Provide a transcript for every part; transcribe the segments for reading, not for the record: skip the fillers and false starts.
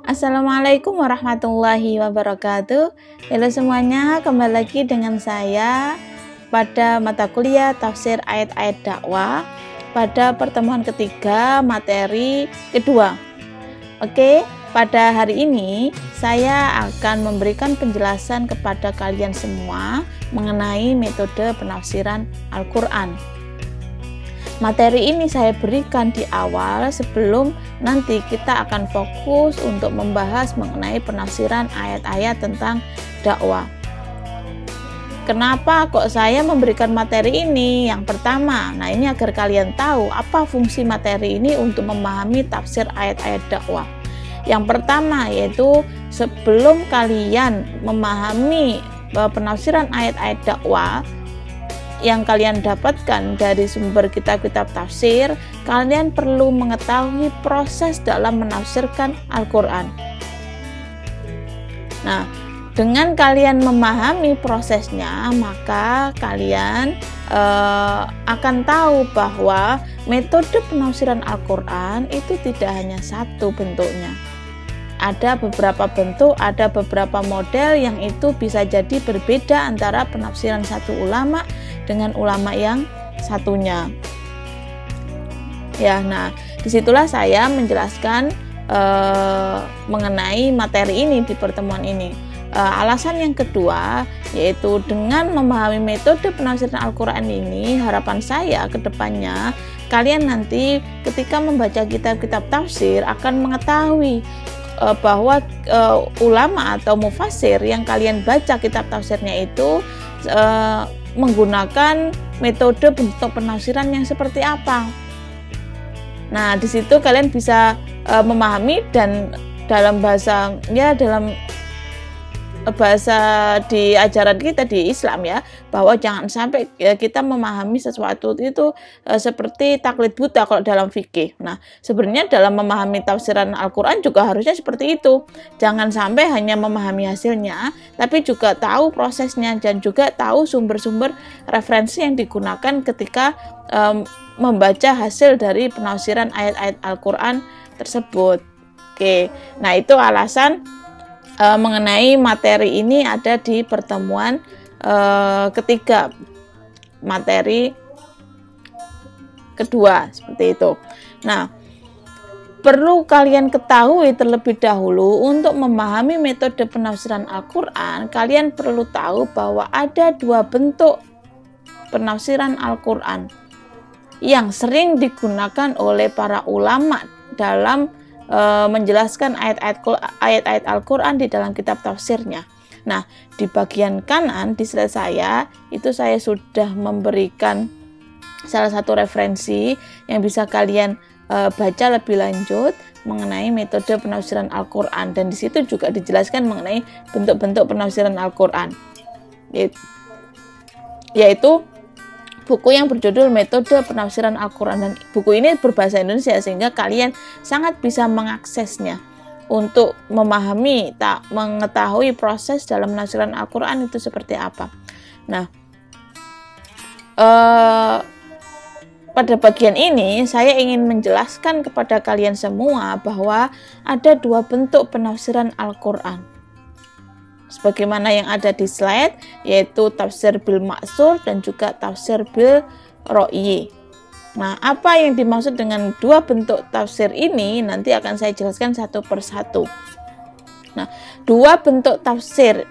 Assalamualaikum warahmatullahi wabarakatuh. Halo semuanya, kembali lagi dengan saya pada mata kuliah tafsir ayat-ayat dakwah pada pertemuan ketiga materi kedua. Oke, pada hari ini saya akan memberikan penjelasan kepada kalian semua mengenai metode penafsiran Al-Quran. Materi ini saya berikan di awal sebelum nanti kita akan fokus untuk membahas mengenai penafsiran ayat-ayat tentang dakwah. Kenapa kok saya memberikan materi ini? Yang pertama, ini agar kalian tahu apa fungsi materi ini untuk memahami tafsir ayat-ayat dakwah. Yang pertama yaitu sebelum kalian memahami penafsiran ayat-ayat dakwah yang kalian dapatkan dari sumber kitab-kitab tafsir, kalian perlu mengetahui proses dalam menafsirkan Al-Quran. Nah, dengan kalian memahami prosesnya, maka kalian akan tahu bahwa metode penafsiran Al-Quran itu tidak hanya satu bentuknya. Ada beberapa bentuk, ada beberapa model yang itu bisa jadi berbeda antara penafsiran satu ulama dengan ulama yang satunya. Ya, nah disitulah saya menjelaskan mengenai materi ini di pertemuan ini. Alasan yang kedua yaitu dengan memahami metode penafsiran Al-Quran ini, harapan saya ke depannya kalian nanti ketika membaca kitab-kitab tafsir akan mengetahui bahwa ulama atau mufassir yang kalian baca kitab tafsirnya itu menggunakan metode bentuk penafsiran yang seperti apa. Nah, di situ kalian bisa memahami dan dalam bahasa di ajaran kita di Islam ya, bahwa jangan sampai kita memahami sesuatu itu seperti taklid buta kalau dalam fikih. Nah, sebenarnya dalam memahami tafsiran Al-Quran juga harusnya seperti itu. Jangan sampai hanya memahami hasilnya, tapi juga tahu prosesnya dan juga tahu sumber-sumber referensi yang digunakan ketika membaca hasil dari penafsiran ayat-ayat Al-Quran tersebut. Oke, nah itu alasan mengenai materi ini ada di pertemuan ketiga materi kedua seperti itu. Nah, perlu kalian ketahui terlebih dahulu untuk memahami metode penafsiran Al-Quran, kalian perlu tahu bahwa ada dua bentuk penafsiran Al-Quran yang sering digunakan oleh para ulama dalam menjelaskan ayat-ayat Al-Quran di dalam kitab tafsirnya. Nah, di bagian kanan di slide saya itu saya sudah memberikan salah satu referensi yang bisa kalian baca lebih lanjut mengenai metode penafsiran Al-Quran, dan di situ juga dijelaskan mengenai bentuk-bentuk penafsiran Al-Quran, yaitu buku yang berjudul Metode Penafsiran Al-Quran, dan buku ini berbahasa Indonesia sehingga kalian sangat bisa mengaksesnya untuk memahami, mengetahui proses dalam penafsiran Al-Quran itu seperti apa. Nah, pada bagian ini saya ingin menjelaskan kepada kalian semua bahwa ada dua bentuk penafsiran Al-Quran sebagaimana yang ada di slide, yaitu tafsir bil ma'sur dan juga tafsir bil ro'yi. Nah, apa yang dimaksud dengan dua bentuk tafsir ini nanti akan saya jelaskan satu persatu. Nah, dua bentuk tafsir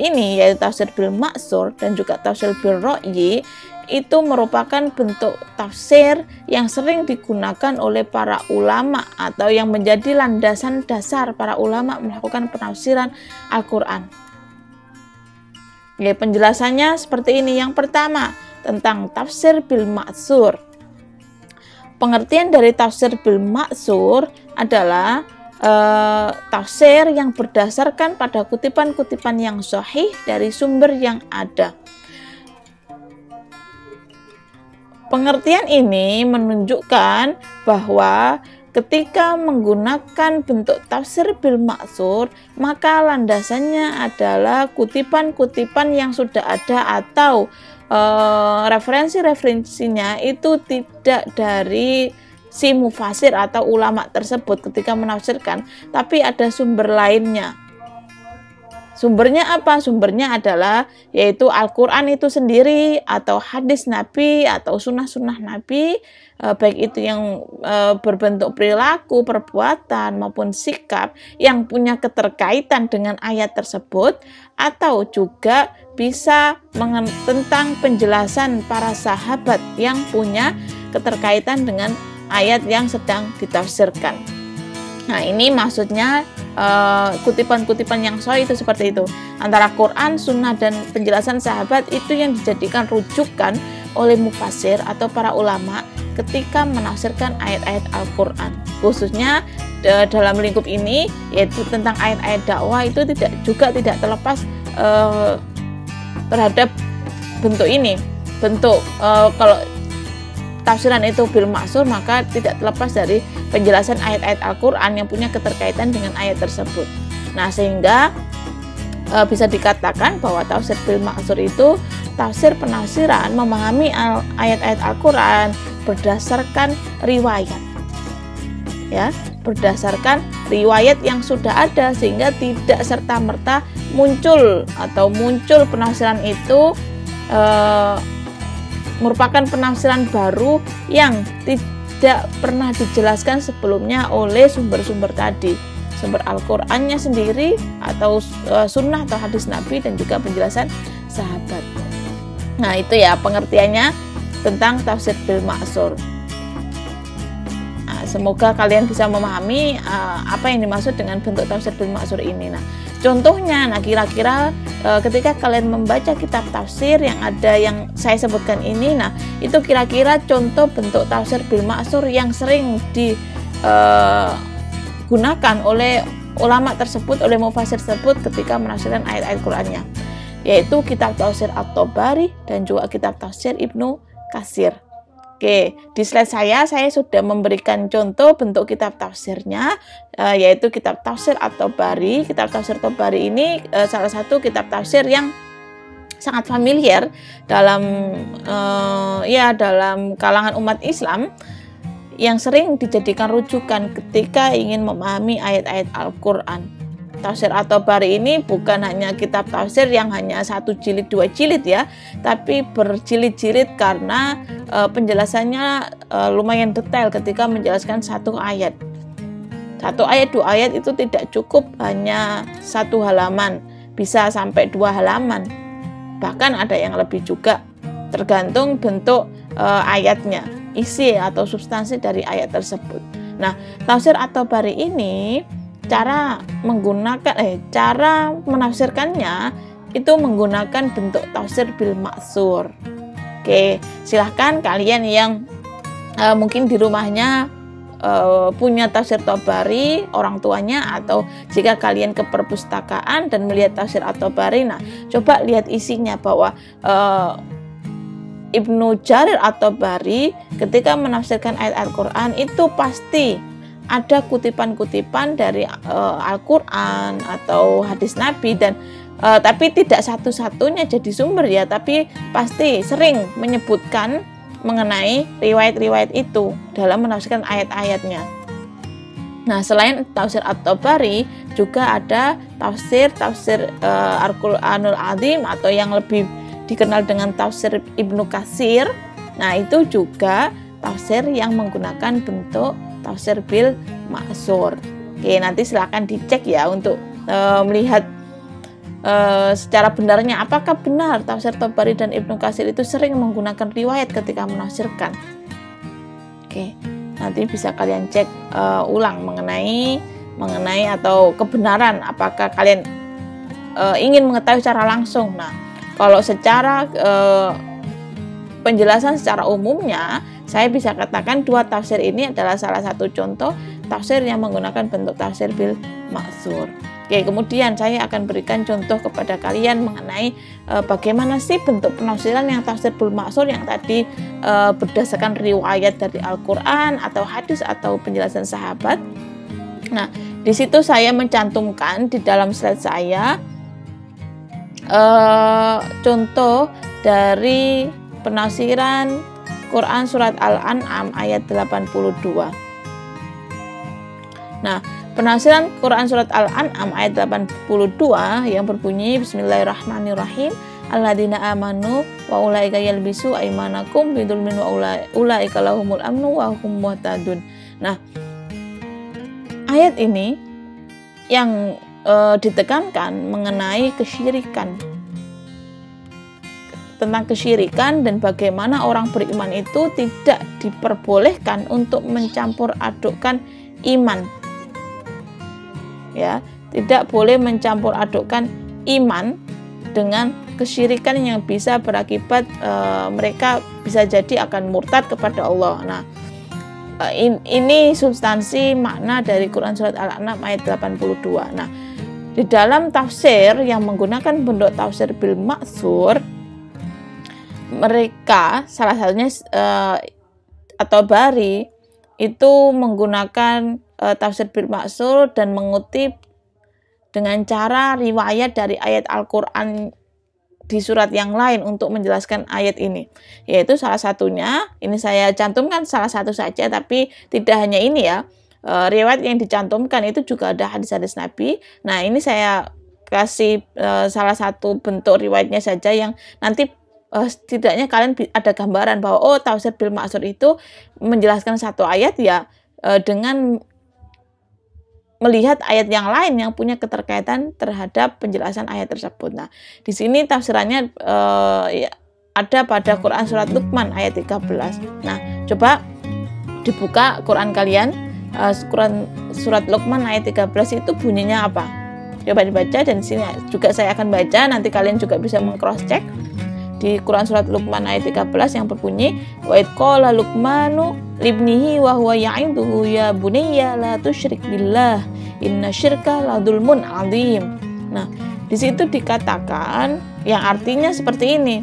ini yaitu tafsir bil ma'sur dan juga tafsir bil ro'yi itu merupakan bentuk tafsir yang sering digunakan oleh para ulama atau yang menjadi landasan dasar para ulama melakukan penafsiran Al-Quran. Ya, penjelasannya seperti ini. Yang pertama, tentang tafsir bil ma'sur. Pengertian dari tafsir bil ma'sur adalah tafsir yang berdasarkan pada kutipan-kutipan yang sahih dari sumber yang ada. Pengertian ini menunjukkan bahwa ketika menggunakan bentuk tafsir bil ma'sur, maka landasannya adalah kutipan-kutipan yang sudah ada atau referensi-referensinya itu tidak dari si mufasir atau ulama tersebut ketika menafsirkan, tapi ada sumber lainnya. Sumbernya apa? Sumbernya adalah yaitu Al-Quran itu sendiri, atau hadis Nabi, atau sunnah-sunnah Nabi, baik itu yang berbentuk perilaku, perbuatan, maupun sikap yang punya keterkaitan dengan ayat tersebut, atau juga bisa tentang penjelasan para sahabat yang punya keterkaitan dengan ayat yang sedang ditafsirkan. Nah, ini maksudnya kutipan-kutipan yang sahih itu seperti itu. Antara Quran, sunnah, dan penjelasan sahabat itu yang dijadikan rujukan oleh mufasir atau para ulama ketika menafsirkan ayat-ayat Al-Quran. Khususnya dalam lingkup ini, yaitu tentang ayat-ayat dakwah, itu tidak terlepas terhadap bentuk ini. Kalau tafsiran itu bil maksur, maka tidak terlepas dari penjelasan ayat-ayat Al-Quran yang punya keterkaitan dengan ayat tersebut. Nah, sehingga bisa dikatakan bahwa tafsir bil maksur itu tafsir penafsiran memahami ayat-ayat Al-Quran berdasarkan riwayat, ya, berdasarkan riwayat yang sudah ada, sehingga tidak serta-merta muncul penafsiran itu merupakan penafsiran baru yang tidak pernah dijelaskan sebelumnya oleh sumber-sumber tadi, sumber Al-Qur'annya sendiri, atau sunnah atau hadis Nabi, dan juga penjelasan sahabat. Nah, itu ya pengertiannya tentang tafsir bil ma'sur. Nah, semoga kalian bisa memahami apa yang dimaksud dengan bentuk tafsir bil ma'sur ini. Nah, contohnya, kira-kira ketika kalian membaca kitab tafsir yang ada yang saya sebutkan ini, nah itu kira-kira contoh bentuk tafsir bil ma'sur yang sering digunakan oleh ulama tersebut, oleh mufasir tersebut ketika menafsirkan ayat-ayat Qur'annya, yaitu kitab tafsir At-Tabari dan juga kitab tafsir Ibnu Katsir. Oke, di slide saya sudah memberikan contoh bentuk kitab tafsirnya, yaitu kitab tafsir At-Tabari. Kitab tafsir At-Tabari ini salah satu kitab tafsir yang sangat familiar dalam kalangan umat Islam, yang sering dijadikan rujukan ketika ingin memahami ayat-ayat Al-Quran. Tafsir At-Tabari ini bukan hanya kitab tafsir yang hanya 1 jilid 2 jilid ya, tapi berjilid-jilid karena penjelasannya lumayan detail ketika menjelaskan satu ayat. 1 ayat, 2 ayat itu tidak cukup hanya 1 halaman, bisa sampai 2 halaman. Bahkan ada yang lebih juga, tergantung bentuk ayatnya, isi atau substansi dari ayat tersebut. Nah, tafsir At-Tabari ini cara menafsirkannya itu menggunakan bentuk tafsir bil maksur. Oke, silahkan kalian yang mungkin di rumahnya punya tafsir Tabari, orang tuanya, atau jika kalian ke perpustakaan dan melihat tafsir At-Tabari, nah coba lihat isinya, bahwa Ibnu Jarir At-Tabari ketika menafsirkan ayat Al-Quran itu pasti ada kutipan-kutipan dari Al-Quran atau hadis Nabi, dan tapi tidak satu-satunya jadi sumber ya, tapi pasti sering menyebutkan mengenai riwayat-riwayat itu dalam menafsirkan ayat-ayatnya. Nah, selain tafsir At-Tabari juga ada tafsir Al-Qur'anul Azim, atau yang lebih dikenal dengan tafsir Ibnu Katsir. Nah, itu juga tafsir yang menggunakan bentuk tafsir bil maksur. Oke, nanti silakan dicek ya untuk melihat secara benarnya apakah benar tafsir Tabari dan Ibnu Katsir itu sering menggunakan riwayat ketika menafsirkan. Oke, nanti bisa kalian cek ulang mengenai atau kebenaran, apakah kalian ingin mengetahui secara langsung. Nah, kalau secara penjelasan secara umumnya, saya bisa katakan 2 tafsir ini adalah salah satu contoh tafsir yang menggunakan bentuk tafsir bil maksur. Oke, kemudian saya akan berikan contoh kepada kalian mengenai bagaimana sih bentuk penafsiran yang tafsir bil maksur yang tadi berdasarkan riwayat dari Al-Quran atau hadis atau penjelasan sahabat. Nah, di situ saya mencantumkan di dalam slide saya contoh dari penafsiran Quran Surat Al-An'am ayat 82. Nah, penafsiran Quran Surat Al-An'am ayat 82 yang berbunyi Bismillahirrahmanirrahim, alladzina amanu wa ulaika yalbisu aymanakum bidulmin wa ulaika lahumul amnu wa hum muhtadun. Nah, ayat ini yang ditekankan mengenai kesyirikan, tentang kesyirikan dan bagaimana orang beriman itu tidak diperbolehkan untuk mencampur adukkan iman. Ya, tidak boleh mencampur adukkan iman dengan kesyirikan yang bisa berakibat mereka bisa jadi akan murtad kepada Allah. Nah, ini substansi makna dari Quran Surat Al-An'am ayat 82. Nah, di dalam tafsir yang menggunakan bentuk tafsir bil ma'tsur, mereka salah satunya atau Bari itu menggunakan tafsir bil ma'tsur dan mengutip dengan cara riwayat dari ayat Al-Quran di surat yang lain untuk menjelaskan ayat ini, yaitu salah satunya, ini saya cantumkan salah satu saja, tapi tidak hanya ini ya, riwayat yang dicantumkan itu juga ada hadis-hadis Nabi. Nah, ini saya kasih salah satu bentuk riwayatnya saja yang nanti setidaknya kalian ada gambaran bahwa oh, tafsir bil ma'tsur itu menjelaskan satu ayat ya dengan melihat ayat yang lain yang punya keterkaitan terhadap penjelasan ayat tersebut. Nah, di sini tafsirannya ya, ada pada Quran Surat Luqman ayat 13. Nah, coba dibuka Quran kalian, Quran Surat Luqman ayat 13 itu bunyinya apa? Coba dibaca, dan di sini juga saya akan baca, nanti kalian juga bisa meng-cross check. Di Quran Surat Luqman ayat 13 yang berbunyi, wa id qala Luqmanu libnihi wa huwa ya'iduhu ya bunayya la tusyrik billah inna syirka la dzulmun 'adzim. Nah, di situ dikatakan yang artinya seperti ini.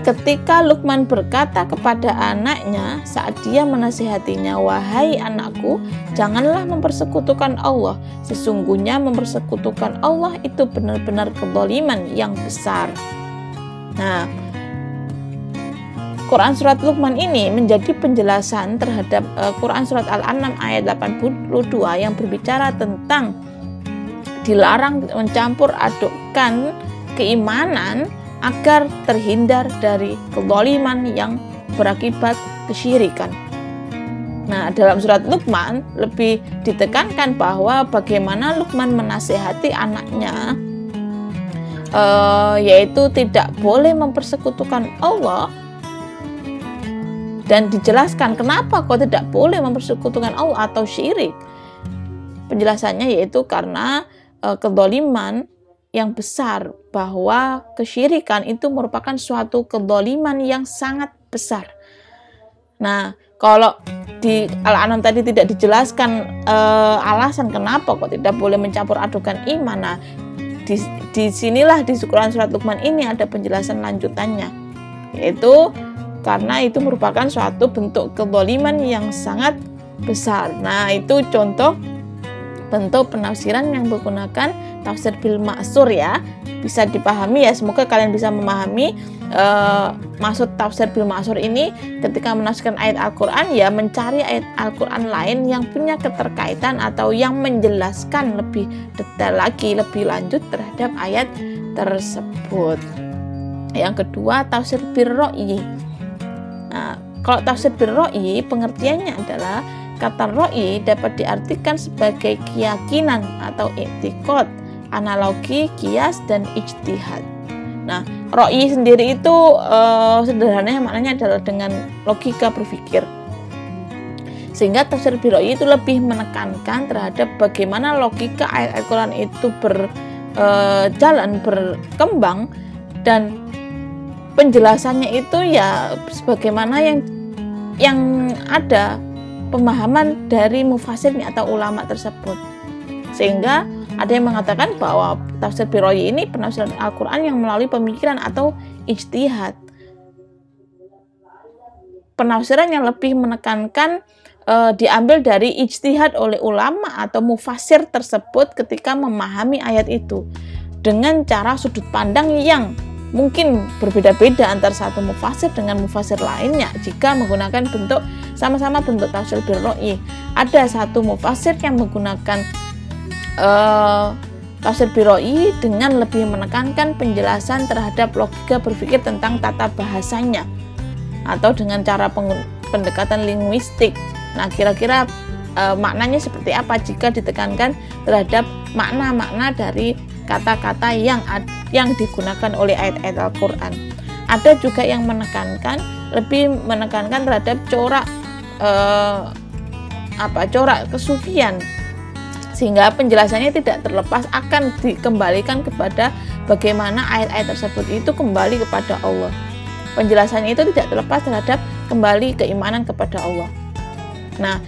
Ketika Luqman berkata kepada anaknya saat dia menasihatinya, wahai anakku, janganlah mempersekutukan Allah. Sesungguhnya mempersekutukan Allah itu benar-benar kezaliman yang besar. Nah, Quran Surat Luqman ini menjadi penjelasan terhadap Quran Surat Al-An'am ayat 82 yang berbicara tentang dilarang mencampur adukkan keimanan agar terhindar dari kezaliman yang berakibat kesyirikan. Nah, dalam surat Luqman lebih ditekankan bahwa bagaimana Luqman menasihati anaknya, yaitu tidak boleh mempersekutukan Allah, dan dijelaskan kenapa kok tidak boleh mempersekutukan Allah atau syirik. Penjelasannya yaitu karena kezaliman yang besar, bahwa kesyirikan itu merupakan suatu kezaliman yang sangat besar. Nah, kalau di Al-An'am tadi tidak dijelaskan alasan kenapa kok tidak boleh mencampur adukan iman. Nah, di sinilah di Quran Surat Luqman ini ada penjelasan lanjutannya, yaitu karena itu merupakan suatu bentuk kezaliman yang sangat besar. Nah, itu contoh bentuk penafsiran yang menggunakan tafsir bil ma'tsur ya, bisa dipahami ya. Semoga kalian bisa memahami maksud tafsir bil ma'tsur ini ketika menafsirkan ayat Al-Quran, ya mencari ayat Al-Quran lain yang punya keterkaitan atau yang menjelaskan lebih detail lagi, lebih lanjut terhadap ayat tersebut. Yang kedua, tafsir bil ra'yi. Nah, kalau tafsir bil ra'yi pengertiannya adalah kata ra'yi dapat diartikan sebagai keyakinan atau i'tiqad, analogi, kias, dan ijtihad. Nah, ra'yi sendiri itu sederhananya maknanya adalah dengan logika berpikir. Sehingga tafsir bil ra'yi itu lebih menekankan terhadap bagaimana logika ayat Al-Quran itu berjalan, berkembang, dan penjelasannya itu ya sebagaimana yang ada pemahaman dari mufasirnya atau ulama tersebut. Sehingga ada yang mengatakan bahwa tafsir bil ra'yi ini penafsiran Al-Quran yang melalui pemikiran atau ijtihad. Penafsiran yang lebih menekankan diambil dari ijtihad oleh ulama atau mufasir tersebut ketika memahami ayat itu dengan cara sudut pandang yang mungkin berbeda-beda antara satu mufasir dengan mufasir lainnya jika menggunakan bentuk sama-sama bentuk tafsir bil ra'yi. Ada satu mufasir yang menggunakan tafsir bil ra'yi dengan lebih menekankan penjelasan terhadap logika berpikir tentang tata bahasanya atau dengan cara pendekatan linguistik. Nah, kira-kira maknanya seperti apa jika ditekankan terhadap makna-makna dari kata-kata yang digunakan oleh ayat-ayat Al-Quran. Ada juga yang lebih menekankan terhadap corak kesufian, sehingga penjelasannya tidak terlepas akan dikembalikan kepada bagaimana ayat-ayat tersebut itu kembali kepada Allah. Penjelasannya itu tidak terlepas terhadap kembali keimanan kepada Allah. Nah,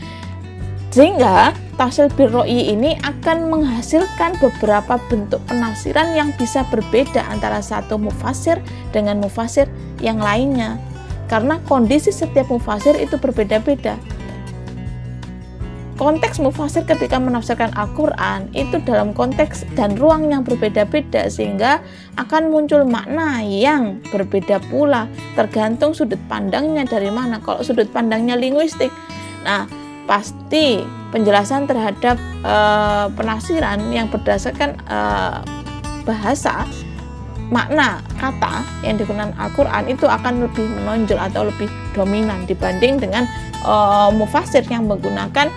sehingga tafsir bil ra'yi ini akan menghasilkan beberapa bentuk penafsiran yang bisa berbeda antara satu mufasir dengan mufasir yang lainnya, karena kondisi setiap mufasir itu berbeda-beda. Konteks mufasir ketika menafsirkan Al-Quran itu dalam konteks dan ruang yang berbeda-beda, sehingga akan muncul makna yang berbeda pula tergantung sudut pandangnya dari mana. Kalau sudut pandangnya linguistik, nah pasti penjelasan terhadap penafsiran yang berdasarkan bahasa, makna kata yang digunakan Al-Quran itu akan lebih menonjol atau lebih dominan dibanding dengan mufasir yang menggunakan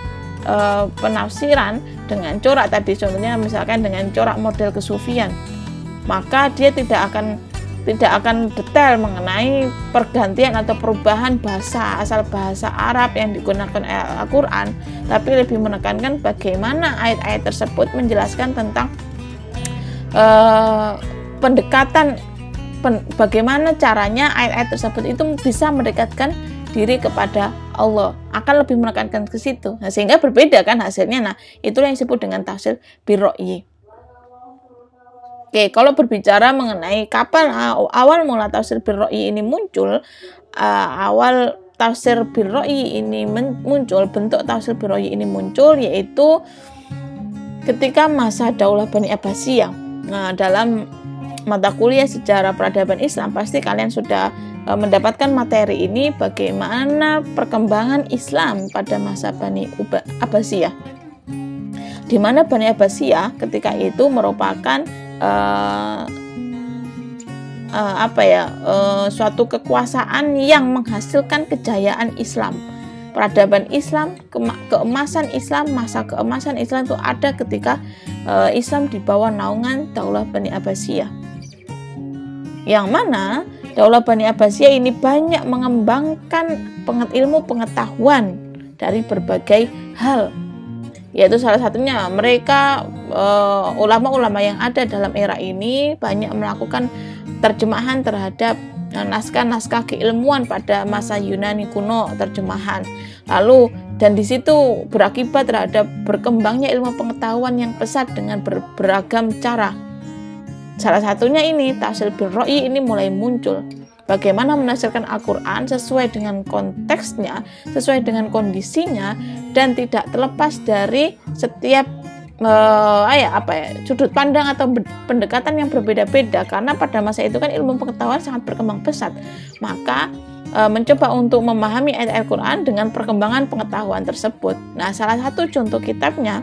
penafsiran dengan corak tadi, contohnya misalkan dengan corak model kesufian, maka dia tidak akan detail mengenai pergantian atau perubahan bahasa asal bahasa Arab yang digunakan Al-Quran, tapi lebih menekankan bagaimana ayat-ayat tersebut menjelaskan tentang bagaimana caranya ayat-ayat tersebut itu bisa mendekatkan diri kepada Allah, akan lebih menekankan ke situ. Nah, sehingga berbeda kan hasilnya. Nah, itulah yang disebut dengan tafsir bil ra'yi. Oke, kalau berbicara mengenai kapan awal mula tafsir bil ra'yi ini muncul, awal tafsir bil ra'yi ini muncul, bentuk tafsir bil ra'yi ini muncul yaitu ketika masa Daulah Bani Abbasiyah. Nah, dalam mata kuliah sejarah peradaban Islam pasti kalian sudah mendapatkan materi ini, bagaimana perkembangan Islam pada masa Bani Abbasiyah, di mana Bani Abbasiyah ketika itu merupakan suatu kekuasaan yang menghasilkan kejayaan Islam, peradaban Islam, keemasan Islam. Masa keemasan Islam itu ada ketika Islam di bawah naungan Daulah Bani Abbasiyah, yang mana Daulah Bani Abbasiyah ini banyak mengembangkan ilmu pengetahuan dari berbagai hal, yaitu salah satunya mereka ulama-ulama yang ada dalam era ini banyak melakukan terjemahan terhadap naskah-naskah keilmuan pada masa Yunani kuno, terjemahan. Lalu dan di situ berakibat terhadap berkembangnya ilmu pengetahuan yang pesat dengan beragam cara. Salah satunya ini tafsir bil ra'yi ini mulai muncul. Bagaimana menafsirkan Al-Quran sesuai dengan konteksnya, sesuai dengan kondisinya, dan tidak terlepas dari setiap sudut pandang atau pendekatan yang berbeda-beda, karena pada masa itu kan ilmu pengetahuan sangat berkembang pesat. Maka mencoba untuk memahami ayat Al-Quran dengan perkembangan pengetahuan tersebut. Nah, salah satu contoh kitabnya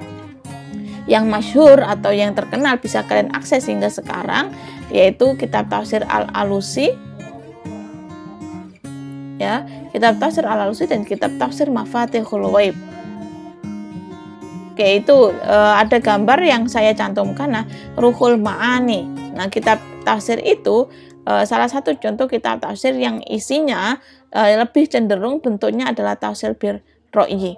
yang masyhur atau yang terkenal bisa kalian akses hingga sekarang, yaitu kitab tafsir Al-Alusi, ya, kitab tafsir Al-Alusi dan kitab tafsir Mafatihul Ghaib. Oke, itu ada gambar yang saya cantumkan. Nah, Ruhul Ma'ani. Nah, kitab tafsir itu salah satu contoh kitab tafsir yang isinya lebih cenderung bentuknya adalah tafsir bil ra'yi.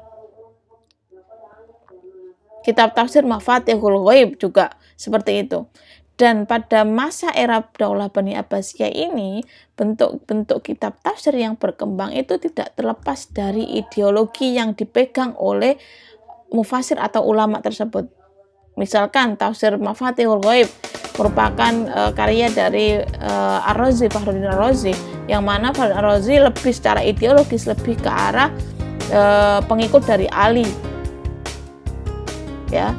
Kitab tafsir Mafatihul Ghaib juga seperti itu. Dan pada masa era Daulah Bani Abbasiyah ini, bentuk-bentuk kitab tafsir yang berkembang itu tidak terlepas dari ideologi yang dipegang oleh mufasir atau ulama tersebut. Misalkan tafsir Mafatihul Ghaib merupakan karya dari Ar-Razi, Fakhruddin Ar-Razi, yang mana Fakhruddin Ar-Razi lebih secara ideologis lebih ke arah pengikut dari Ali. Ya,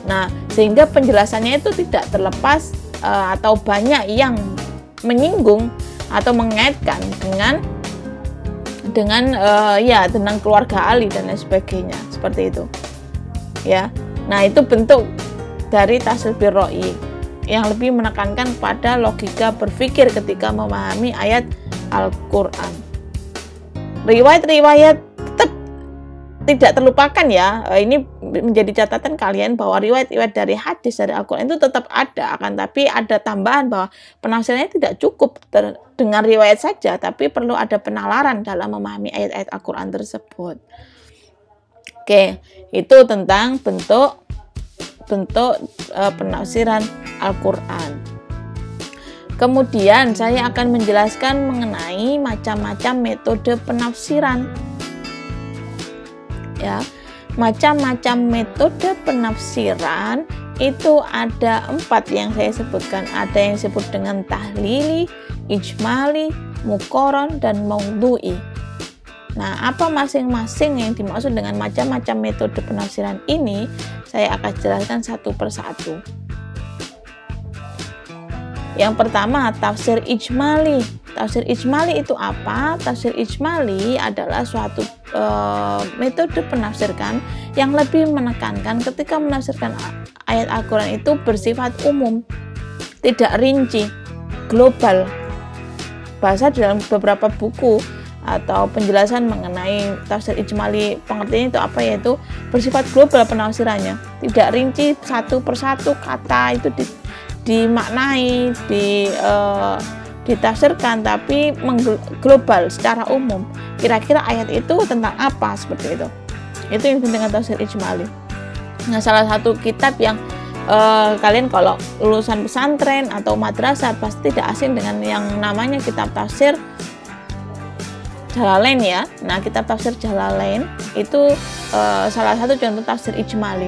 nah sehingga penjelasannya itu tidak terlepas atau banyak yang menyinggung atau mengaitkan dengan tentang keluarga Ali dan lain sebagainya, seperti itu ya. Nah, itu bentuk dari tafsir birroi yang lebih menekankan pada logika berpikir ketika memahami ayat Al-Quran. Riwayat-riwayat tetap tidak terlupakan ya. Ini menjadi catatan kalian bahwa riwayat-riwayat dari hadis dari Al-Quran itu tetap ada, akan tapi ada tambahan bahwa penafsirannya tidak cukup dengan riwayat saja, tapi perlu ada penalaran dalam memahami ayat-ayat Al-Quran tersebut. Oke, itu tentang bentuk penafsiran Al-Quran. Kemudian saya akan menjelaskan mengenai macam-macam metode penafsiran. Ya, macam-macam metode penafsiran itu ada 4 yang saya sebutkan. Ada yang disebut dengan tahlili, ijmali, muqaran, dan maudhu'i. Nah, apa masing-masing yang dimaksud dengan macam-macam metode penafsiran ini? Saya akan jelaskan satu persatu. Yang pertama, tafsir ijmali. Tafsir ijmali itu apa? Tafsir ijmali adalah suatu metode penafsirkan yang lebih menekankan ketika menafsirkan ayat Al-Quran itu bersifat umum, tidak rinci, global. Bahasa dalam beberapa buku atau penjelasan mengenai tafsir ijmali, pengertiannya itu apa, yaitu bersifat global penafsirannya, tidak rinci satu persatu kata itu dimaknai, ditafsirkan, tapi global secara umum. Kira-kira ayat itu tentang apa, seperti itu. Itu yang penting dengan tafsir ijmali. Nah, salah satu kitab yang kalian kalau lulusan pesantren atau madrasah pasti tidak asing dengan yang namanya kitab tafsir Jalalain ya. Nah, kitab tafsir Jalalain itu salah satu contoh tafsir ijmali.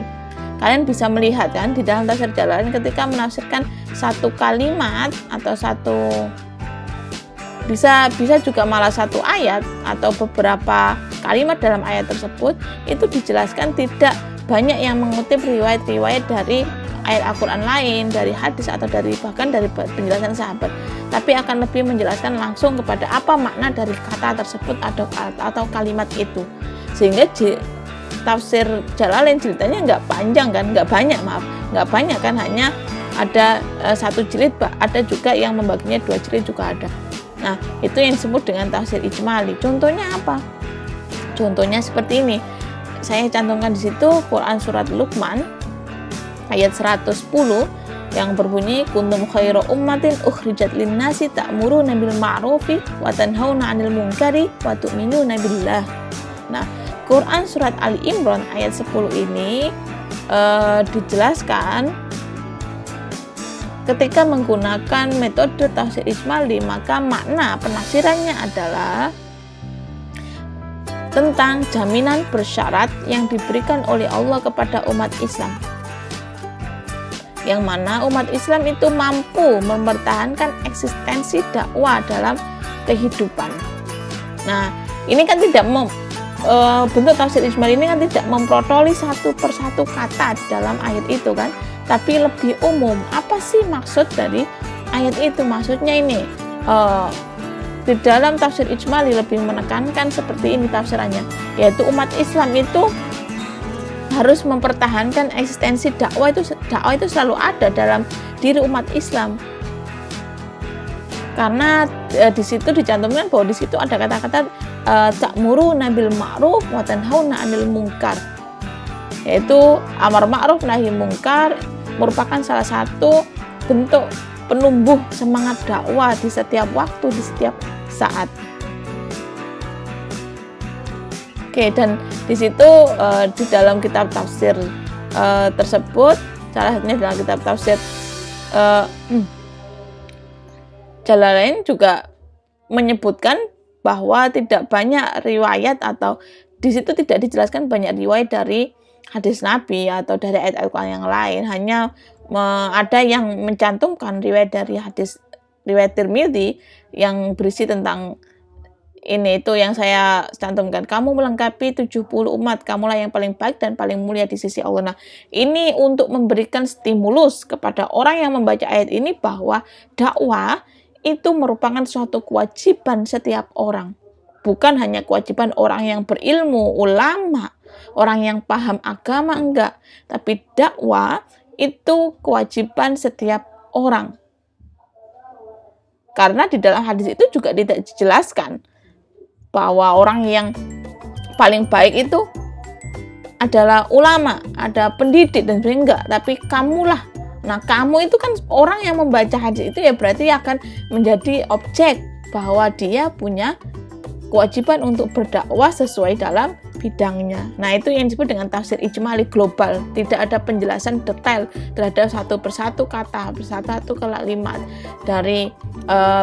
Kalian bisa melihat kan di dalam tafsir Jalalain ketika menafsirkan satu kalimat atau bisa juga malah satu ayat atau beberapa kalimat dalam ayat tersebut, itu dijelaskan tidak banyak yang mengutip riwayat-riwayat dari ayat Al-Quran lain, dari hadis atau bahkan dari penjelasan sahabat, tapi akan lebih menjelaskan langsung kepada apa makna dari kata tersebut atau kalimat itu. Sehingga tafsir Jalalain jilidnya nggak panjang kan, nggak banyak kan, hanya ada 1 jilid, ada juga yang membaginya 2 jilid juga ada. Nah, itu yang disebut dengan tafsir ijmali. Contohnya apa? Contohnya seperti ini. Saya cantumkan di situ Quran surat Luqman ayat 110 yang berbunyi kuntum khairu ummatin ukhrijat linnasi ta'muruna bil ma'rufi wa tanhauna 'anil munkari wa tu'minuna billah. Nah, Quran surat Ali Imran ayat 10 ini dijelaskan ketika menggunakan metode tafsir ijmali, maka makna penafsirannya adalah tentang jaminan bersyarat yang diberikan oleh Allah kepada umat Islam, yang mana umat Islam itu mampu mempertahankan eksistensi dakwah dalam kehidupan. Nah, ini kan tidak bentuk tafsir ijmali ini kan tidak memprotoli satu persatu kata di dalam ayat itu kan, tapi lebih umum. Apa sih maksud dari ayat itu? Maksudnya ini di dalam tafsir ijmali lebih menekankan seperti ini tafsirannya, yaitu umat Islam itu harus mempertahankan eksistensi dakwah itu selalu ada dalam diri umat Islam. Karena di situ dicantumkan bahwa di situ ada kata-kata ta'muruna bil ma'ruf wa tanhauna 'anil munkar, yaitu amar ma'ruf nahi munkar merupakan salah satu bentuk penumbuh semangat dakwah di setiap waktu, di setiap saat. Oke, dan di situ di dalam kitab tafsir tersebut, salah satunya dalam kitab tafsir Jalalain juga menyebutkan bahwa tidak banyak riwayat, atau di situ tidak dijelaskan banyak riwayat dari hadis Nabi atau dari ayat Al-Quran yang lain, hanya ada yang mencantumkan riwayat dari hadis riwayat Tirmidzi yang berisi tentang ini, itu yang saya cantumkan, kamu melengkapi 70 umat, kamulah yang paling baik dan paling mulia di sisi Allah. Nah, ini untuk memberikan stimulus kepada orang yang membaca ayat ini bahwa dakwah itu merupakan suatu kewajiban setiap orang. Bukan hanya kewajiban orang yang berilmu, ulama, orang yang paham agama, enggak. Tapi dakwah itu kewajiban setiap orang. Karena di dalam hadis itu juga tidak dijelaskan bahwa orang yang paling baik itu adalah ulama, ada pendidik dan sebagainya, enggak. Tapi kamulah. Nah, kamu itu kan orang yang membaca hadis itu ya berarti akan menjadi objek bahwa dia punya kewajiban untuk berdakwah sesuai dalam bidangnya. Nah, itu yang disebut dengan tafsir ijmali global. Tidak ada penjelasan detail terhadap satu persatu kata, persatu kalimat dari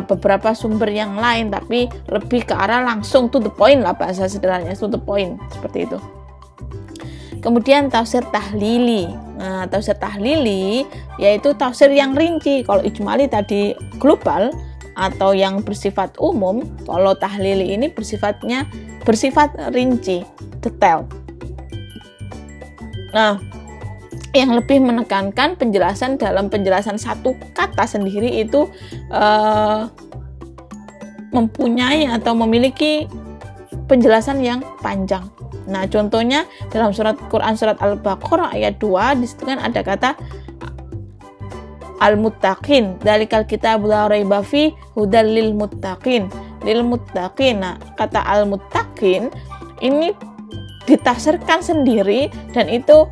beberapa sumber yang lain, tapi lebih ke arah langsung to the point lah, bahasa sederhananya, to the point, seperti itu. Kemudian tafsir tahlili. Nah, tafsir tahlili yaitu tafsir yang rinci. Kalau ijmali tadi global atau yang bersifat umum, kalau tahlili ini bersifat rinci, detail. Nah, yang lebih menekankan penjelasan dalam penjelasan satu kata sendiri itu mempunyai atau memiliki penjelasan yang panjang. Nah, contohnya dalam Quran surat Al-Baqarah ayat 2 disebutkan ada kata al-muttaqin, dalikal kitabul la raiba fi hudal lil muttaqin. Lil muttaqin. Nah, kata al-muttaqin ini ditafsirkan sendiri dan itu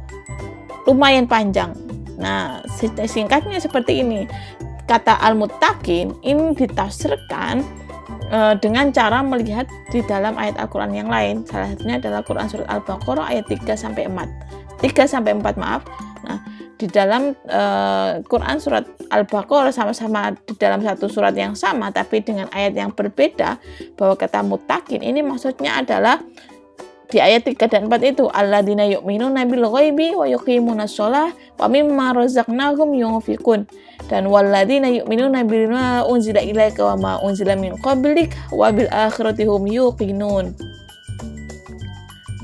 lumayan panjang. Nah, singkatnya seperti ini. Kata al-muttaqin ini ditafsirkan dengan cara melihat di dalam ayat Al-Quran yang lain. Salah satunya adalah Quran surat Al-Baqarah ayat 3-4. Maaf. Nah, di dalam Quran surat Al-Baqarah sama-sama di dalam satu surat yang sama tapi dengan ayat yang berbeda, bahwa kata muttaqin ini maksudnya adalah di ayat 3 dan 4 itu alladzina yu'minuna bil ghaibi wa yuqimunas shalah wa mimma razaqnahum yunfiqun, dan walladzina yu'minuna bima unzila ilaika wa ma unzila min qablik wa bil akhirati hum yuqinun.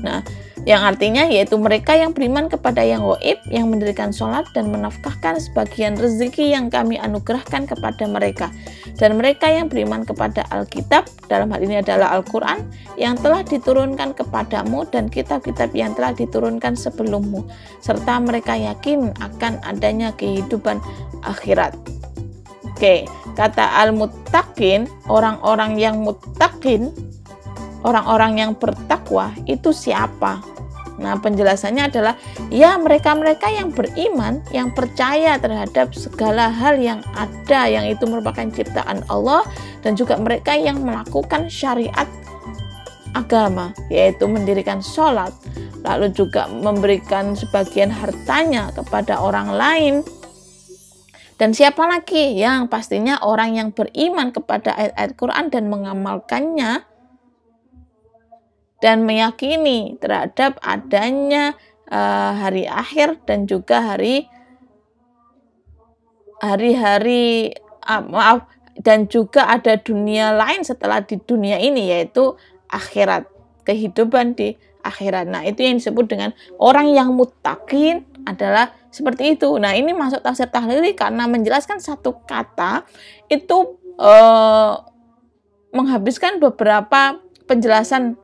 Nah, yang artinya yaitu mereka yang beriman kepada yang gaib, yang mendirikan sholat dan menafkahkan sebagian rezeki yang kami anugerahkan kepada mereka, dan mereka yang beriman kepada Alkitab, dalam hal ini adalah Al-Quran, yang telah diturunkan kepadamu dan kitab-kitab yang telah diturunkan sebelummu, serta mereka yakin akan adanya kehidupan akhirat. Oke, kata al-muttaqin, orang-orang yang muttaqin, orang-orang yang bertakwa itu siapa? Nah, penjelasannya adalah ya mereka-mereka yang beriman, yang percaya terhadap segala hal yang ada, yang itu merupakan ciptaan Allah, dan juga mereka yang melakukan syariat agama, yaitu mendirikan sholat, lalu juga memberikan sebagian hartanya kepada orang lain. Dan siapa lagi? Yang pastinya orang yang beriman kepada ayat-ayat Quran dan mengamalkannya, dan meyakini terhadap adanya hari akhir dan juga dan juga ada dunia lain setelah di dunia ini, yaitu akhirat, kehidupan di akhirat. Nah, itu yang disebut dengan orang yang muttaqin adalah seperti itu. Nah, ini masuk tafsir tahlili karena menjelaskan satu kata itu menghabiskan beberapa penjelasan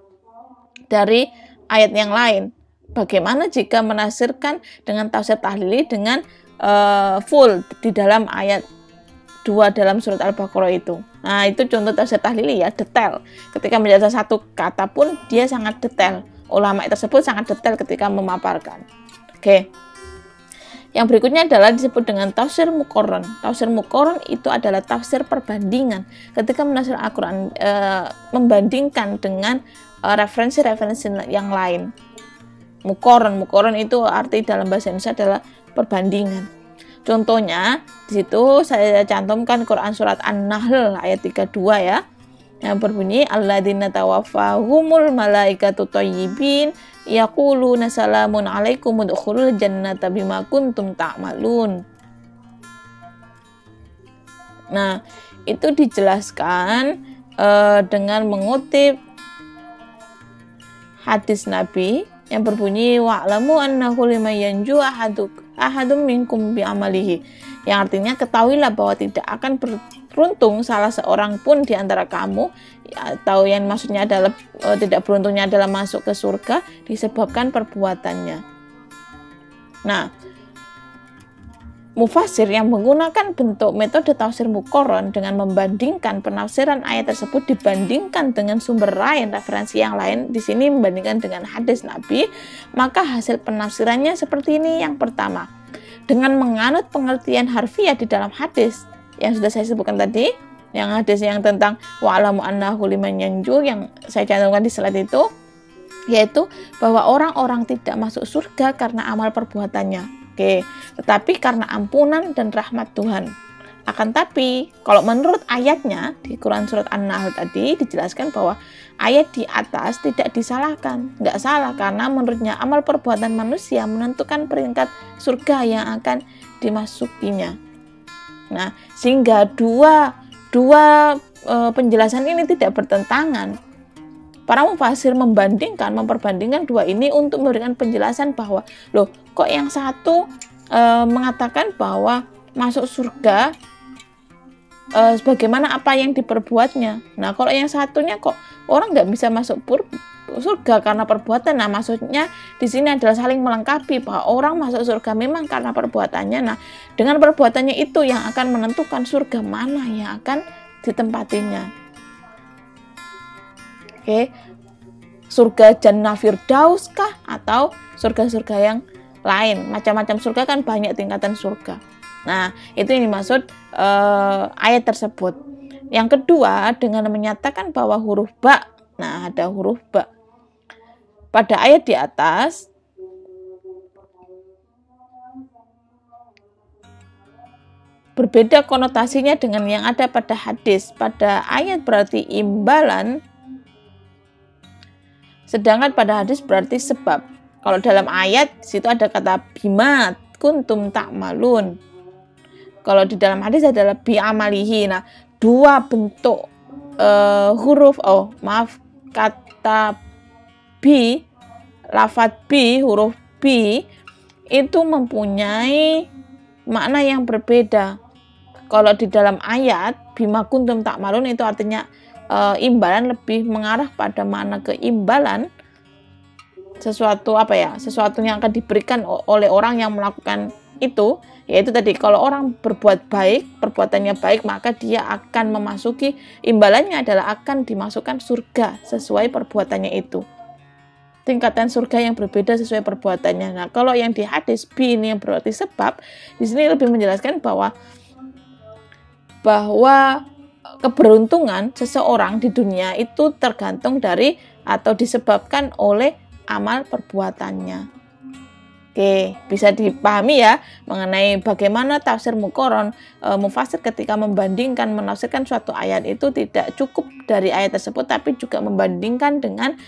dari ayat yang lain. Bagaimana jika menafsirkan dengan tafsir tahlili dengan full di dalam ayat 2 dalam surat Al-Baqarah itu. Nah, itu contoh tafsir tahlili ya, detail. Ketika menjelaskan satu kata pun dia sangat detail. Ulama tersebut sangat detail ketika memaparkan. Oke. Yang berikutnya adalah disebut dengan tafsir muqarran. Tafsir muqarran itu adalah tafsir perbandingan. Ketika menafsir Al-Quran membandingkan dengan referensi-referensi yang lain. Muqarran itu arti dalam bahasa Indonesia adalah perbandingan. Contohnya di situ saya cantumkan Quran surat An-Nahl ayat 32 ya, yang berbunyi alladzina tawaffahumul malaikatu thayyibin yaquluna salamun alaikum udkhulul jannata bima kuntum ta'malun. Nah, itu dijelaskan dengan mengutip hadis Nabi yang berbunyi wa'lamu annahu liman yanju ahadum minkum bi amalihi, yang artinya ketahuilah bahwa tidak akan beruntung salah seorang pun di antara kamu, atau yang maksudnya adalah tidak beruntungnya adalah masuk ke surga disebabkan perbuatannya. Nah, mufasir yang menggunakan bentuk metode tafsir muqarron dengan membandingkan penafsiran ayat tersebut dibandingkan dengan sumber lain, referensi yang lain, di sini membandingkan dengan hadis Nabi, maka hasil penafsirannya seperti ini. Yang pertama, dengan menganut pengertian harfiah di dalam hadis yang sudah saya sebutkan tadi, yang hadis yang tentang wa'lamu annahu liman yanju yang saya cantumkan di slide itu, yaitu bahwa orang-orang tidak masuk surga karena amal perbuatannya. Oke, tetapi karena ampunan dan rahmat Tuhan. Akan tapi, kalau menurut ayatnya di Quran surat An-Nahl tadi dijelaskan bahwa ayat di atas tidak disalahkan, nggak salah, karena menurutnya amal perbuatan manusia menentukan peringkat surga yang akan dimasukinya. Nah, sehingga dua penjelasan ini tidak bertentangan. Para mufasir memperbandingkan dua ini untuk memberikan penjelasan bahwa, loh, kok yang satu mengatakan bahwa masuk surga sebagaimana apa yang diperbuatnya. Nah, kalau yang satunya kok orang nggak bisa masuk surga karena perbuatan. Nah, maksudnya di sini adalah saling melengkapi bahwa orang masuk surga memang karena perbuatannya. Nah, dengan perbuatannya itu yang akan menentukan surga mana yang akan ditempatinya. Oke, surga Jannah Firdaus kah atau surga-surga yang lain? Macam-macam surga kan banyak tingkatan surga. Nah, itu yang dimaksud ayat tersebut. Yang kedua, dengan menyatakan bahwa huruf ba. Nah, ada huruf ba pada ayat di atas. Berbeda konotasinya dengan yang ada pada hadis. Pada ayat berarti imbalan, sedangkan pada hadis berarti sebab. Kalau dalam ayat situ ada kata bima kuntum ta'malun. Kalau di dalam hadis adalah bi amalihi. Nah, dua bentuk huruf kata bi, lafadz bi, huruf bi itu mempunyai makna yang berbeda. Kalau di dalam ayat bima kuntum ta'malun itu artinya imbalan, lebih mengarah pada makna keimbalan, sesuatu yang akan diberikan oleh orang yang melakukan itu, yaitu tadi kalau orang berbuat baik, perbuatannya baik, maka dia akan memasuki, imbalannya adalah akan dimasukkan surga sesuai perbuatannya itu. Tingkatan surga yang berbeda sesuai perbuatannya. Nah, kalau yang di hadis bi ini yang berarti sebab, di sini lebih menjelaskan bahwa keberuntungan seseorang di dunia itu tergantung dari atau disebabkan oleh amal perbuatannya. Oke, bisa dipahami ya mengenai bagaimana tafsir muqarron, mufasir ketika membandingkan, menafsirkan suatu ayat itu tidak cukup dari ayat tersebut, tapi juga membandingkan dengan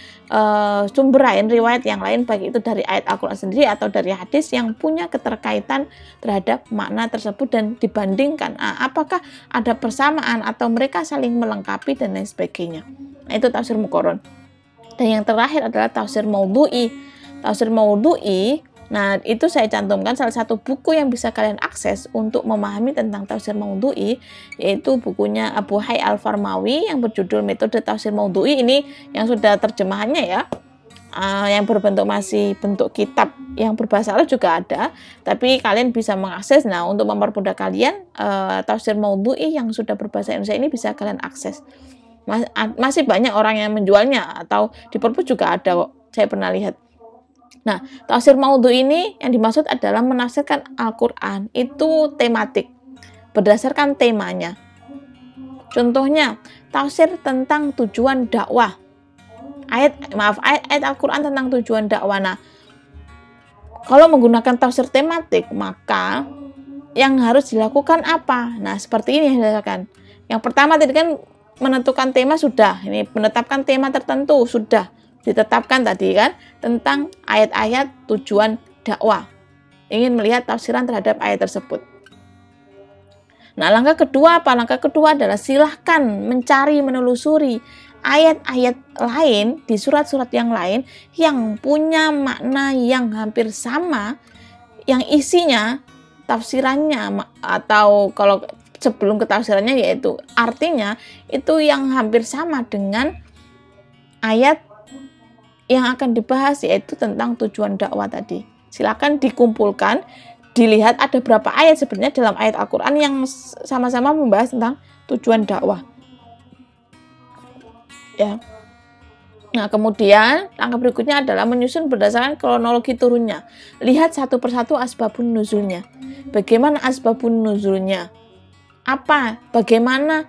sumber lain, riwayat yang lain, baik itu dari ayat Al-Quran sendiri atau dari hadis yang punya keterkaitan terhadap makna tersebut, dan dibandingkan apakah ada persamaan atau mereka saling melengkapi dan lain sebagainya. Nah, itu tafsir muqarron. Dan yang terakhir adalah tafsir maudhu'i. Tafsir maudhu'i, nah itu saya cantumkan salah satu buku yang bisa kalian akses untuk memahami tentang tafsir maudhu'i, yaitu bukunya Abu Hay Al-Farmawi yang berjudul Metode Tafsir Maudhu'i. Ini yang sudah terjemahannya ya, yang berbentuk masih bentuk kitab yang berbahasa Arab juga ada, tapi kalian bisa mengakses. Nah, untuk mempermudah kalian, tafsir maudhu'i yang sudah berbahasa Indonesia ini bisa kalian akses. Masih banyak orang yang menjualnya, atau di perpus juga ada kok, saya pernah lihat. Nah, tafsir maudhu'i ini yang dimaksud adalah menafsirkan Al-Quran itu tematik, berdasarkan temanya. Contohnya, tafsir tentang tujuan dakwah. Ayat Al-Quran tentang tujuan dakwah. Nah, kalau menggunakan tafsir tematik, maka yang harus dilakukan apa? Nah, seperti ini yang dilakukan. Yang pertama tadi kan menentukan tema sudah, ini menetapkan tema tertentu sudah ditetapkan tadi kan, tentang ayat-ayat tujuan dakwah, ingin melihat tafsiran terhadap ayat tersebut. Nah, langkah kedua apa? Langkah kedua adalah silahkan mencari, menelusuri ayat-ayat lain di surat-surat yang lain yang punya makna yang hampir sama, yang isinya tafsirannya, atau kalau sebelum ke tafsirannya, yaitu artinya itu yang hampir sama dengan ayat yang akan dibahas, yaitu tentang tujuan dakwah tadi. Silakan dikumpulkan, dilihat ada berapa ayat sebenarnya dalam ayat Al-Quran yang sama-sama membahas tentang tujuan dakwah. Ya. Nah, kemudian langkah berikutnya adalah menyusun berdasarkan kronologi turunnya. Lihat satu persatu asbabun nuzulnya. Bagaimana asbabun nuzulnya? Bagaimana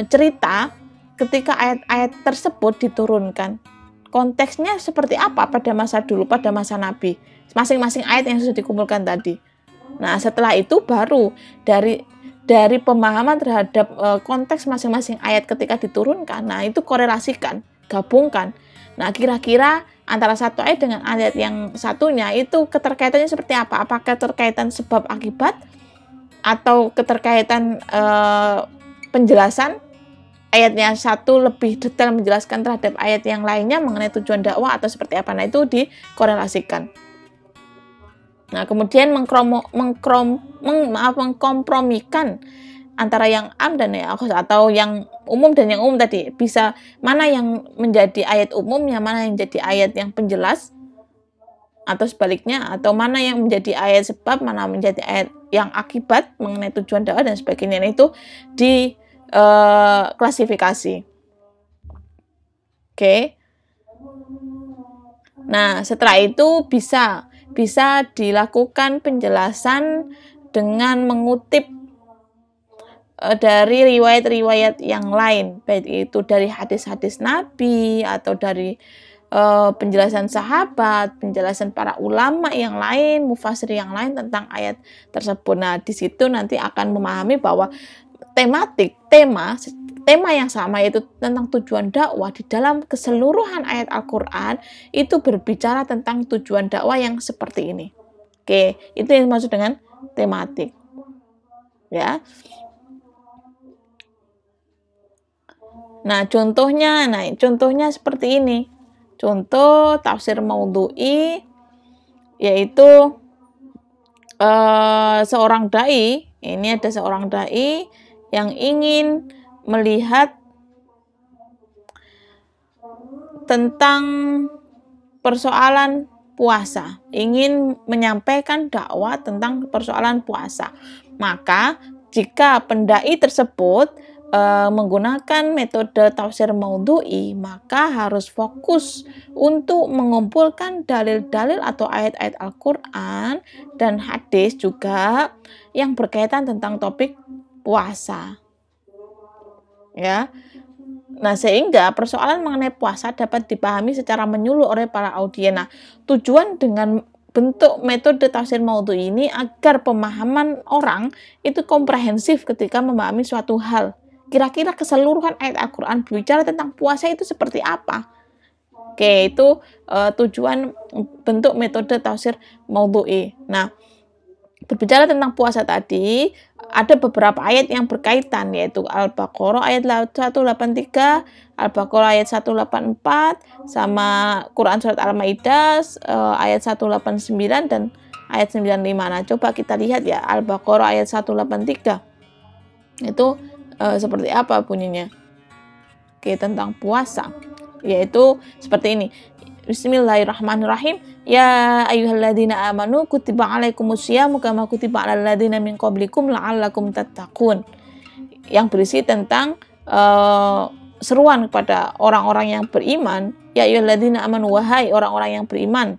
cerita ketika ayat-ayat tersebut diturunkan? Konteksnya seperti apa pada masa dulu, pada masa Nabi? Masing-masing ayat yang sudah dikumpulkan tadi. Nah, setelah itu baru dari pemahaman terhadap konteks masing-masing ayat ketika diturunkan, nah itu korelasikan, gabungkan. Nah, kira-kira antara satu ayat dengan ayat yang satunya itu keterkaitannya seperti apa? Apakah keterkaitan sebab akibat atau keterkaitan penjelasan ayatnya satu lebih detail menjelaskan terhadap ayat yang lainnya mengenai tujuan dakwah atau seperti apa? Nah, itu dikorelasikan. Nah, kemudian mengkompromikan antara yang am dan yang khusus, atau yang umum dan yang umum tadi. Bisa mana yang menjadi ayat umumnya, mana yang menjadi ayat yang penjelas, atau sebaliknya, atau mana yang menjadi ayat sebab, mana menjadi ayat yang akibat mengenai tujuan dakwah dan sebagainya. Nah, itu di klasifikasi. Oke. Nah, setelah itu bisa dilakukan penjelasan dengan mengutip dari riwayat-riwayat yang lain, baik itu dari hadis-hadis Nabi atau dari penjelasan sahabat, penjelasan para ulama yang lain, mufasir yang lain tentang ayat tersebut. Nah, di situ nanti akan memahami bahwa tema yang sama, yaitu tentang tujuan dakwah di dalam keseluruhan ayat Al-Quran itu berbicara tentang tujuan dakwah yang seperti ini. Oke, itu yang dimaksud dengan tematik. Ya. Nah, contohnya seperti ini. Contoh tafsir maudhu'i, yaitu seorang dai. Ini ada seorang dai yang ingin melihat tentang persoalan puasa, ingin menyampaikan dakwah tentang persoalan puasa. Maka jika pendai tersebut menggunakan metode tafsir maudhu'i, maka harus fokus untuk mengumpulkan dalil-dalil atau ayat-ayat Al-Quran dan hadis juga yang berkaitan tentang topik puasa. Ya. Nah, sehingga persoalan mengenai puasa dapat dipahami secara menyeluruh oleh para audien. Nah, tujuan dengan bentuk metode tafsir maudhu'i ini agar pemahaman orang itu komprehensif ketika memahami suatu hal. Kira-kira keseluruhan ayat Al-Quran berbicara tentang puasa itu seperti apa? Oke, itu tujuan bentuk metode tafsir maudhu'i. Nah, berbicara tentang puasa tadi, ada beberapa ayat yang berkaitan, yaitu Al-Baqarah ayat 183, Al-Baqarah ayat 184, sama Quran surat Al-Maidah ayat 189 dan ayat 95. Nah, coba kita lihat ya, Al-Baqarah ayat 183. Itu seperti apa bunyinya? Oke, tentang puasa. Yaitu seperti ini. Bismillahirrahmanirrahim. Ya ayyuhalladzina amanu kutiba alaikumusyamu kama kutiba alal ladzina min qablikum la'allakum tattaqun. Yang berisi tentang seruan kepada orang-orang yang beriman. Ya ayyuhalladzina amanu, wahai orang-orang yang beriman,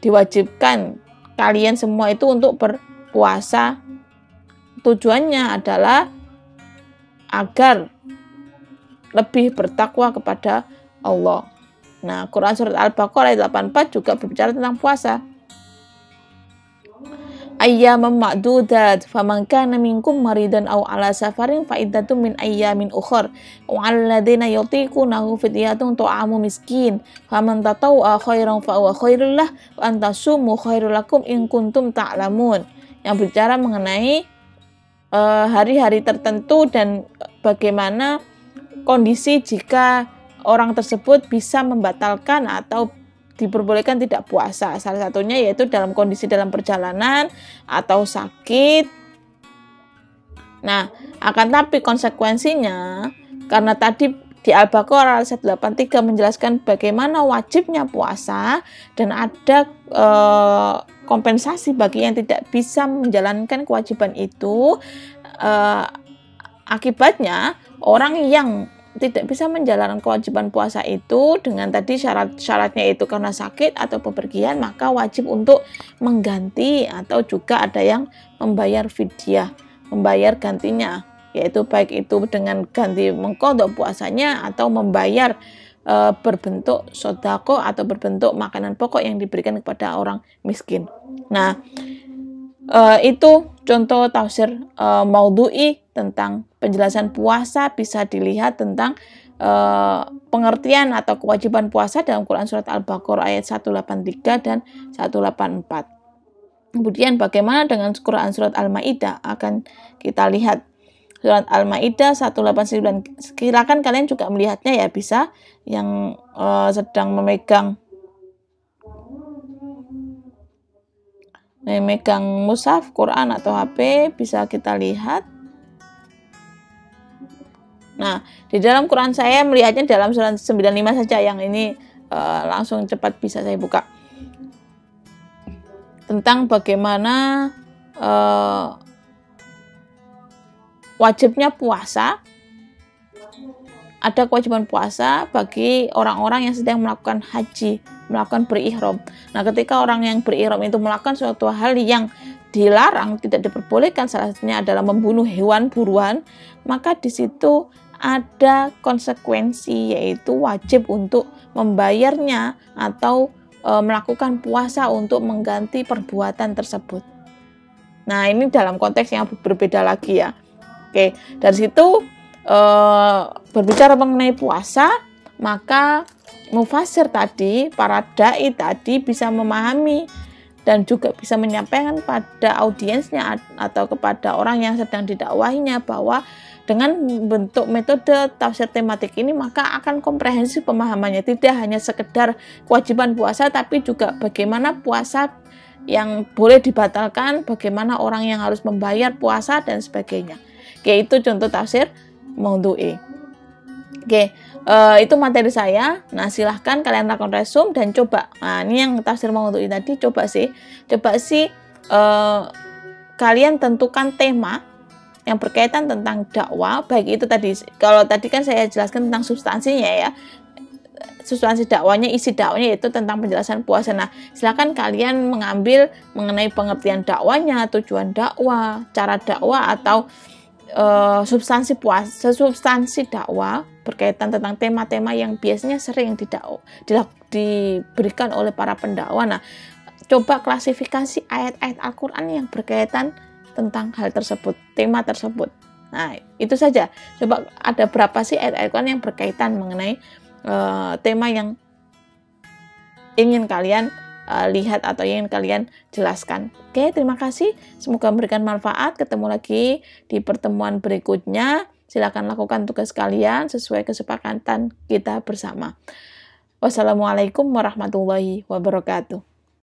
diwajibkan kalian semua itu untuk berpuasa. Tujuannya adalah agar lebih bertakwa kepada Allah. Nah, Quran surat Al-Baqarah ayat 84 juga berbicara tentang puasa. Ayyaman ma'dudat faman kana minkum maridan aw ala safarin fa iddatun min ayyamin ukhra wa 'alal ladzina yutiqunahu fidyatun ta'amu miskin faman tatawwa khairan fa huwa khairul lah wa antasumu khairul lakum in kuntum ta'lamun. Yang berbicara mengenai hari-hari tertentu dan bagaimana kondisi jika orang tersebut bisa membatalkan atau diperbolehkan tidak puasa. Salah satunya yaitu dalam kondisi dalam perjalanan atau sakit Nah, akan tapi konsekuensinya, karena tadi di Al-Baqarah 183 menjelaskan bagaimana wajibnya puasa dan ada kompensasi bagi yang tidak bisa menjalankan kewajiban itu. Akibatnya orang yang tidak bisa menjalankan kewajiban puasa itu dengan tadi syaratnya itu karena sakit atau bepergian, maka wajib untuk mengganti atau juga ada yang membayar fidyah, membayar gantinya, yaitu baik itu dengan ganti mengqadha puasanya atau membayar berbentuk sodako atau berbentuk makanan pokok yang diberikan kepada orang miskin. Nah, itu contoh tafsir maudhu'i tentang penjelasan puasa. Bisa dilihat tentang pengertian atau kewajiban puasa dalam Quran surat Al-Baqarah ayat 183 dan 184. Kemudian bagaimana dengan Quran surat Al-Maidah akan kita lihat. Surat Al-Maidah 189. Silakan kalian juga melihatnya ya, bisa yang sedang memegang mushaf Quran atau HP, bisa kita lihat. Nah, di dalam Quran saya melihatnya dalam surat 95 saja, yang ini langsung cepat bisa saya buka. Tentang bagaimana wajibnya puasa, ada kewajiban puasa bagi orang-orang yang sedang melakukan haji, melakukan berihram. Nah, ketika orang yang berihram itu melakukan suatu hal yang dilarang, tidak diperbolehkan, salah satunya adalah membunuh hewan buruan, maka di situ ada konsekuensi, yaitu wajib untuk membayarnya atau melakukan puasa untuk mengganti perbuatan tersebut. Nah, ini dalam konteks yang berbeda lagi ya. Oke, dari situ berbicara mengenai puasa, maka mufasir tadi, para dai tadi bisa memahami dan juga bisa menyampaikan pada audiensnya atau kepada orang yang sedang didakwahinya bahwa dengan bentuk metode tafsir tematik ini maka akan komprehensif pemahamannya, tidak hanya sekedar kewajiban puasa tapi juga bagaimana puasa yang boleh dibatalkan, bagaimana orang yang harus membayar puasa dan sebagainya. Oke, itu contoh tafsir maudhu'i. Oke, itu materi saya. Nah, silahkan kalian lakukan resume dan coba. Nah, ini yang tafsir maudhu'i tadi, coba sih kalian tentukan tema yang berkaitan tentang dakwah, baik itu tadi, kalau tadi kan saya jelaskan tentang substansinya ya, substansi dakwanya, isi dakwanya itu tentang penjelasan puasa. Nah, silakan kalian mengambil mengenai pengertian dakwanya, tujuan dakwah, cara dakwah, atau substansi puasa, substansi dakwah berkaitan tentang tema-tema yang biasanya sering diberikan oleh para pendakwah. Nah, coba klasifikasi ayat-ayat Al-Quran yang berkaitan tentang hal tersebut, tema tersebut. Nah, itu saja. Coba ada berapa sih ayat Al-Quran yang berkaitan mengenai tema yang ingin kalian lihat atau ingin kalian jelaskan. Oke, terima kasih. Semoga memberikan manfaat. Ketemu lagi di pertemuan berikutnya. Silakan lakukan tugas kalian sesuai kesepakatan kita bersama. Wassalamualaikum warahmatullahi wabarakatuh.